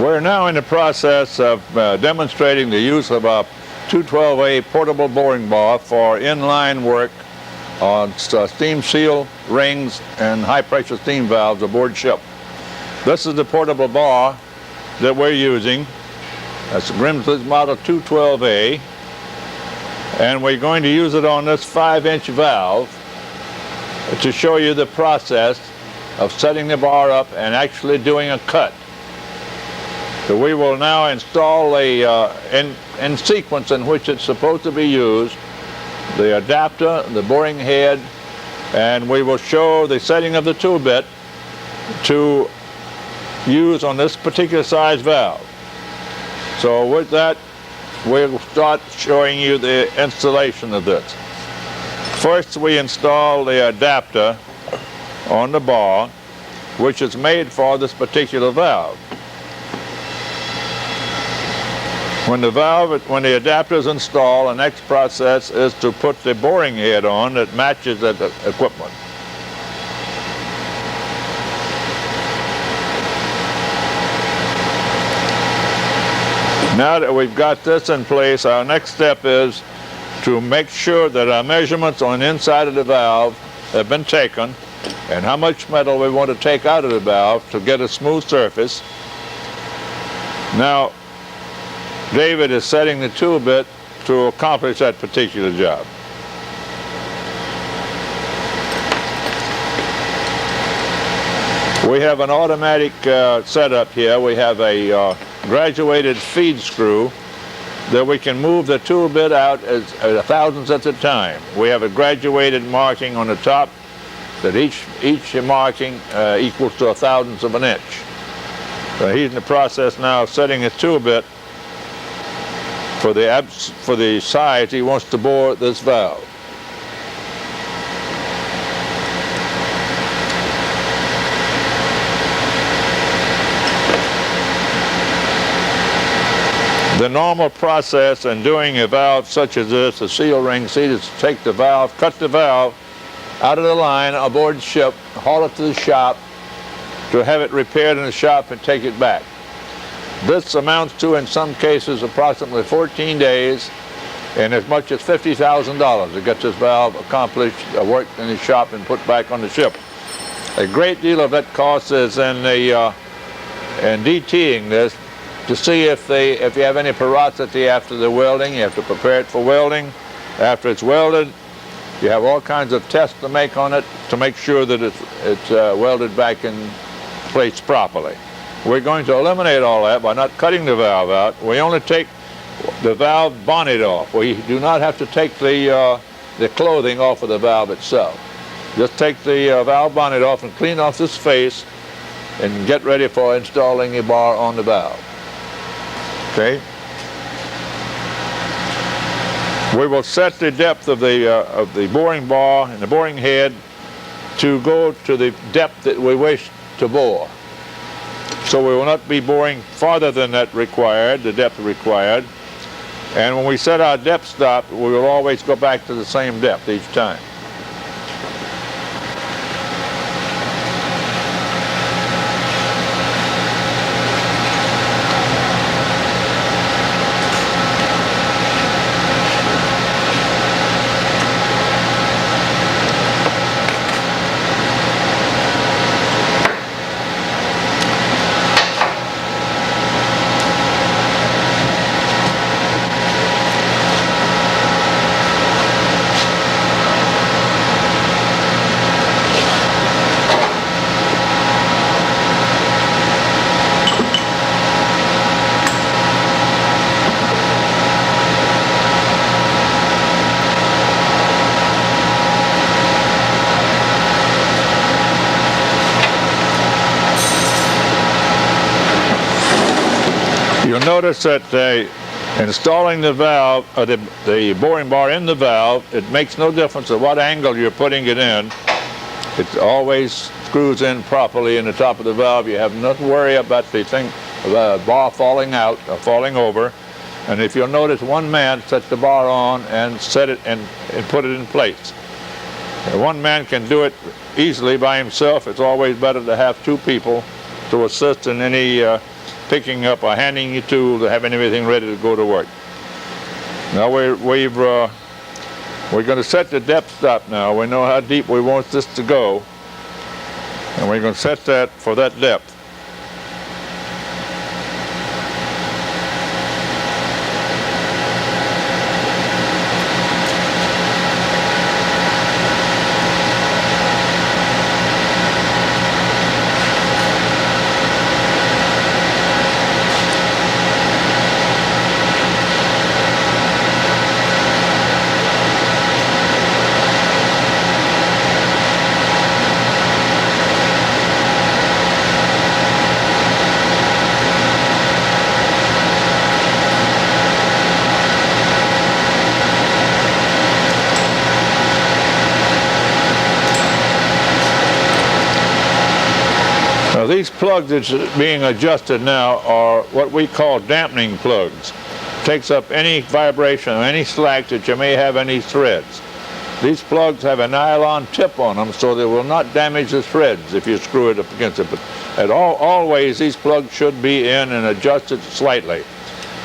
We're now in the process of demonstrating the use of a 212A portable boring bar for inline work on steam seal rings and high pressure steam valves aboard ship. This is the portable bar that we're using. That's the Grimsley Model 212A, and we're going to use it on this 5-inch valve to show you the process of setting the bar up and actually doing a cut. So we will now install in sequence in which it's supposed to be used, the adapter, the boring head, and we will show the setting of the 2-bit to use on this particular size valve. So with that, we'll start showing you the installation of this. First, we install the adapter on the bar, which is made for this particular valve. When the adapter is installed, the next process is to put the boring head on that matches that equipment. Now that we've got this in place, our next step is to make sure that our measurements on the inside of the valve have been taken and how much metal we want to take out of the valve to get a smooth surface. Now, David is setting the 2-bit to accomplish that particular job. We have an automatic setup here. We have a graduated feed screw that we can move the 2-bit out as thousandths at a time. We have a graduated marking on the top that each marking equals to 1/1000th of an inch. So he's in the process now of setting his 2-bit for the size he wants to bore this valve. The normal process in doing a valve such as this, a seal ring seat, is to take the valve, cut the valve out of the line aboard ship, haul it to the shop to have it repaired in the shop and take it back. This amounts to, in some cases, approximately 14 days and as much as $50,000 to get this valve accomplished, worked in the shop and put back on the ship. A great deal of that cost is in DTing this to see if you have any porosity after the welding. You have to prepare it for welding. After it's welded, you have all kinds of tests to make on it to make sure that it's welded back in place properly. We're going to eliminate all that by not cutting the valve out. We only take the valve bonnet off. We do not have to take the clothing off of the valve itself. Just take the valve bonnet off and clean off this face and get ready for installing a bar on the valve. Okay? We will set the depth of the boring bar and the boring head to go to the depth that we wish to bore. So we will not be boring farther than that required, the depth required. And when we set our depth stop, we will always go back to the same depth each time. You'll notice that installing the valve, the boring bar in the valve, it makes no difference at what angle you're putting it in. It always screws in properly in the top of the valve. You have nothing to worry about the bar falling out or falling over. And if you'll notice, one man sets the bar on and set it and put it in place. One man can do it easily by himself. It's always better to have two people to assist in any picking up or handing your tool to having everything ready to go to work. Now we're going to set the depth stop now. We know how deep we want this to go, and we're going to set that for that depth. Now these plugs that's being adjusted now are what we call dampening plugs. Takes up any vibration or any slack that you may have in these threads. These plugs have a nylon tip on them so they will not damage the threads if you screw it up against it. But always these plugs should be in and adjusted slightly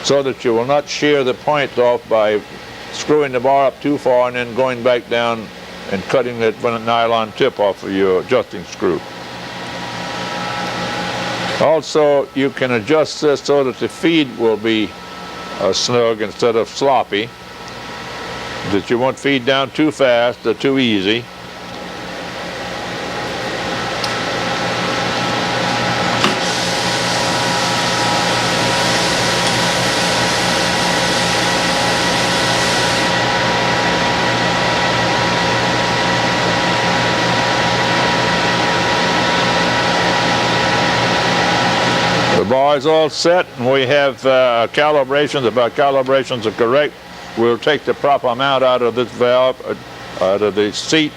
so that you will not shear the point off by screwing the bar up too far and then going back down and cutting that nylon tip off of your adjusting screw. Also, you can adjust this so that the feed will be snug instead of sloppy, that you won't feed down too fast or too easy. The bar is all set, and we have calibrations. If our calibrations are correct, we'll take the proper amount out of this valve, out of the seat,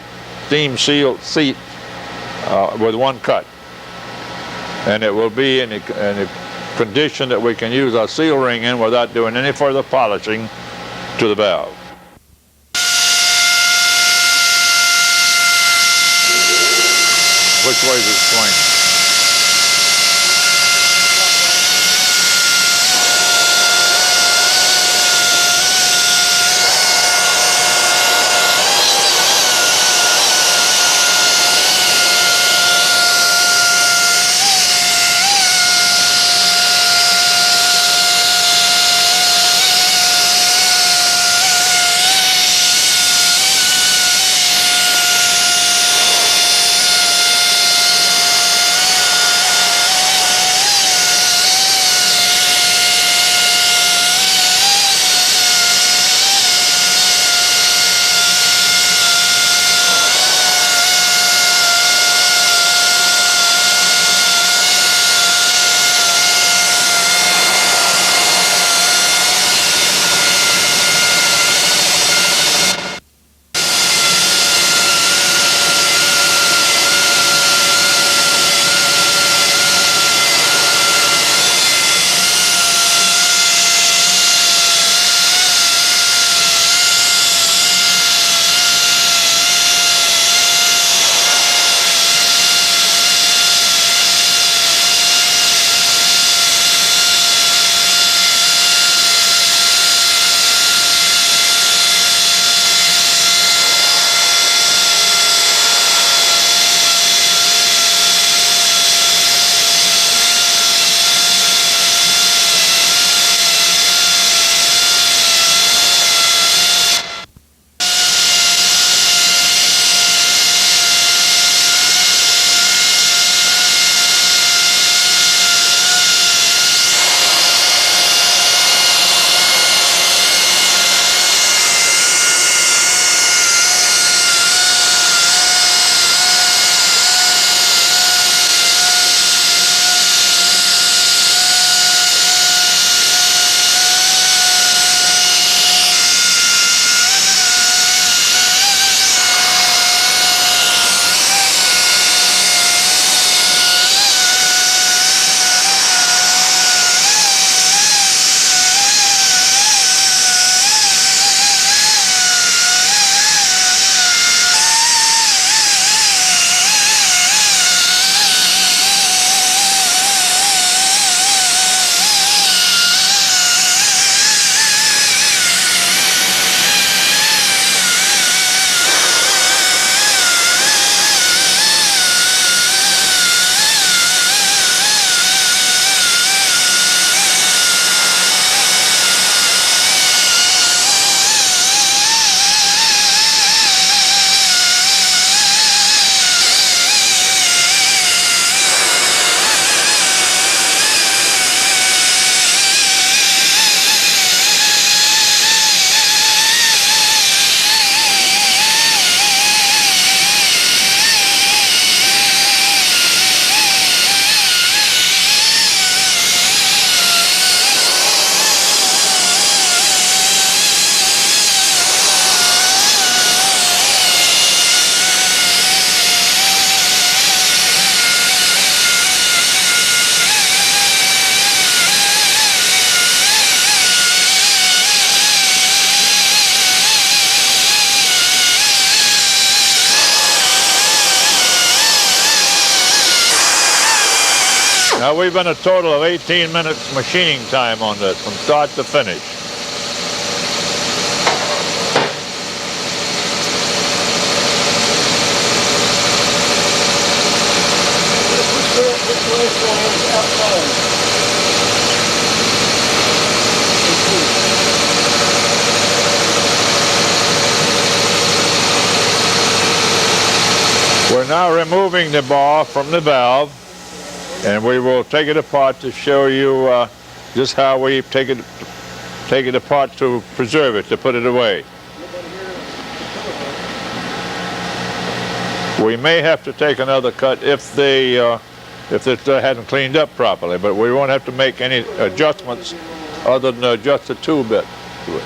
steam sealed seat, with one cut. And it will be in a condition that we can use our seal ring in without doing any further polishing to the valve. Which way is it swinging? Now we've been a total of 18 minutes machining time on this from start to finish. We're now removing the bar from the valve, and we will take it apart to show you just how we take it apart to preserve it, to put it away. We may have to take another cut if it hadn't cleaned up properly, but we won't have to make any adjustments other than adjust the tool bit to it.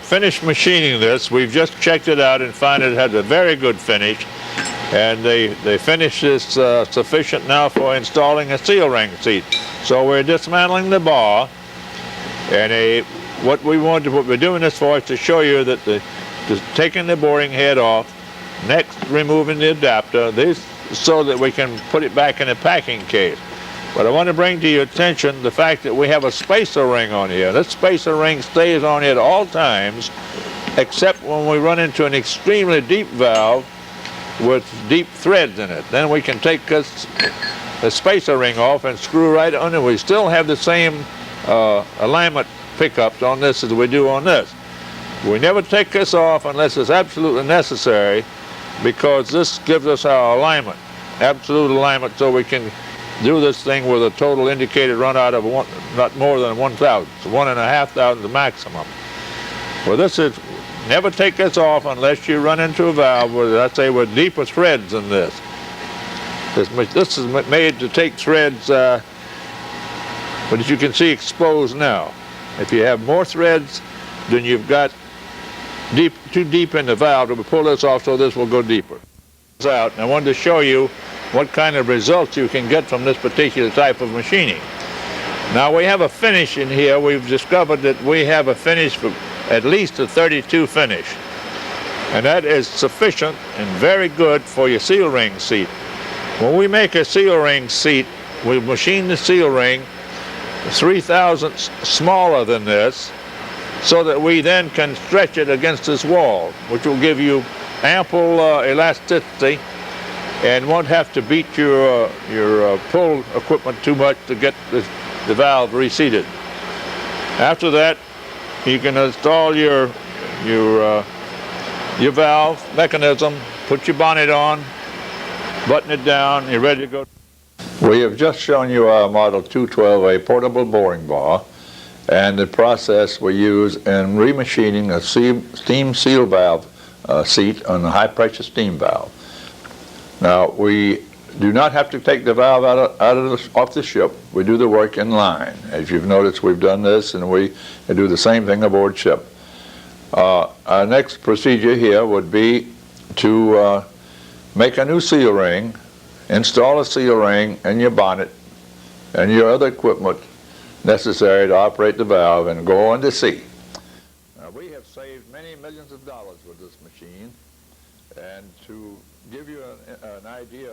Finished machining this. We've just checked it out and found it had a very good finish, and the finish is sufficient now for installing a seal ring seat. So we're dismantling the bar, and what we're doing this for is to show you that just taking the boring head off, next removing the adapter, so that we can put it back in a packing case. But I want to bring to your attention the fact that we have a spacer ring on here. This spacer ring stays on here at all times, except when we run into an extremely deep valve with deep threads in it. Then we can take the spacer ring off and screw right under. We still have the same alignment pickups on this as we do on this. We never take this off unless it's absolutely necessary, because this gives us our alignment, absolute alignment, so we can do this thing with a total indicated run out of not more than 1,000, so 1,500 the maximum. Well, this is, never take this off unless you run into a valve with, let's say, with deeper threads than this. This is made to take threads, but as you can see, exposed now. If you have more threads, then you've got too deep in the valve, to pull this off so this will go deeper. Out, and I wanted to show you what kind of results you can get from this particular type of machining. Now we have a finish in here. We've discovered that we have a finish for at least a 32 finish, and that is sufficient and very good for your seal ring seat. When we make a seal ring seat, we machine the seal ring 3/1000 smaller than this, so that we then can stretch it against this wall, which will give you ample elasticity, and won't have to beat your pull equipment too much to get the valve reseated. After that, you can install your valve mechanism, put your bonnet on, button it down, you're ready to go. We have just shown you our Model 212A portable boring bar and the process we use in remachining a steam seal valve seat on a high pressure steam valve. Now, we do not have to take the valve off the ship. We do the work in line. As you've noticed, we've done this, and we do the same thing aboard ship. Our next procedure here would be to make a new seal ring, install a seal ring in your bonnet and your other equipment necessary to operate the valve, and go on to sea. Now, we have saved many millions of dollars with this machine, and to give you an idea